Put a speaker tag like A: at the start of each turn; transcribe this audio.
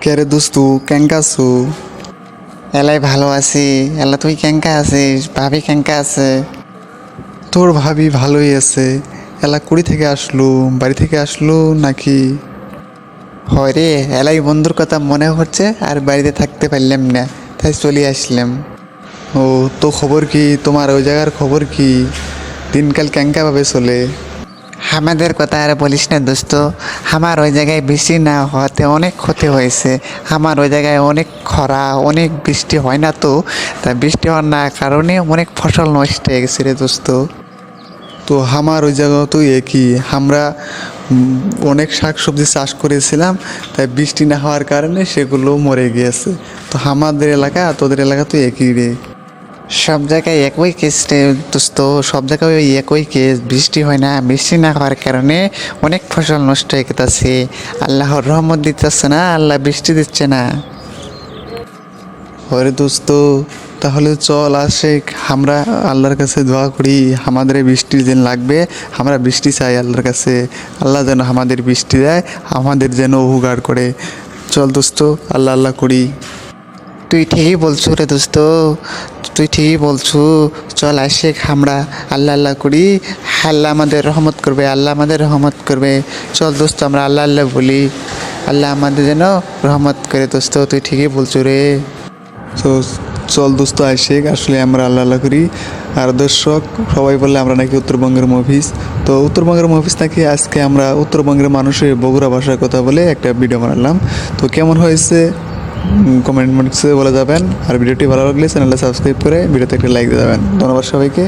A: কে রে দোস্তু কেঙ্কা আছু?
B: এলাই ভালো আছি। এলা তুই কেঙ্কা আছিস? ভাবি কেঙ্কা আছে?
A: তোর ভাবি ভালোই আছে। এলা কুড়ি থেকে আসলো, বাড়ি থেকে আসলো নাকি?
B: হয় রে, এলাই বন্ধুর কথা মনে হচ্ছে আর বাড়িতে থাকতে পারলাম না, তাই চলে আসলাম।
A: ও, তো খবর কি? তোমার ওই জায়গার খবর কি? দিনকাল কেঙ্কা ভাবে চলে?
B: আমাদের কথা আর বলিস না দোস্ত। আমার ওই জায়গায় বৃষ্টি না হওয়াতে অনেক ক্ষতি হয়েছে। আমার ওই জায়গায় অনেক খরা, অনেক বৃষ্টি হয় না তো, তা বৃষ্টি হওয়ার না কারণে অনেক ফসল নষ্ট হয়ে গেছে রে দোস্ত।
A: তো আমার ওই জায়গাও তো একই। আমরা অনেক শাক সবজি চাষ করেছিলাম, তাই বৃষ্টি না হওয়ার কারণে সেগুলো মরে গিয়েছে। তো আমাদের এলাকা আর তোদের এলাকা তো একই রে।
B: সব জায়গায় একই কেস রে দোস্ত, সব জায়গায় ওই একই কেস। বৃষ্টি হয় না, বৃষ্টি না হওয়ার কারণে অনেক ফসল নষ্ট হয়ে গেছে। আল্লাহর রহমত দিতেছে না, আল্লাহ বৃষ্টি দিচ্ছে না।
A: ওরে দোস্ত, তাহলে চল আসে, আমরা আল্লাহর কাছে দোয়া করি। আমাদের এই বৃষ্টির দিন লাগবে, আমরা বৃষ্টি চাই আল্লাহর কাছে। আল্লাহ যেন আমাদের বৃষ্টি দেয়, আমাদের যেন উপকার করে। চল দোস্ত, আল্লাহ আল্লাহ করি।
B: তুই ঠিকই বলছু রে দোস্ত, তুই ঠিকই বলছু। চল আসে আমরা আল্লাহ আল্লাহ করি, আল্লাহ আমাদের রহমত করবে, আল্লাহ আমাদের রহমত করবে। চল দোস্ত আমরা আল্লাহ আল্লাহ বলি, আল্লাহ আমাদের যেন রহমত করে। দোস্ত তুই ঠিকই বলছু রে।
A: তো চল দোস্ত আসে, আসলে আমরা আল্লাহ আল্লাহ করি। আর দর্শক সবাই বললে আমরা নাকি উত্তরবঙ্গের মফিজ। তো উত্তরবঙ্গের মফিজ নাকি আজকে আমরা উত্তরবঙ্গের মানুষের বগুড়া ভাষার কথা বলে একটা ভিডিও বানালাম। তো কেমন হয়েছে কমেন্ট বক্সে বলে যাবেন। আর ভিডিওটি ভালো লাগলে চ্যানেলটা সাবস্ক্রাইব করে ভিডিওতে একটা লাইক দিয়ে যাবেন। ধন্যবাদ সবাইকে।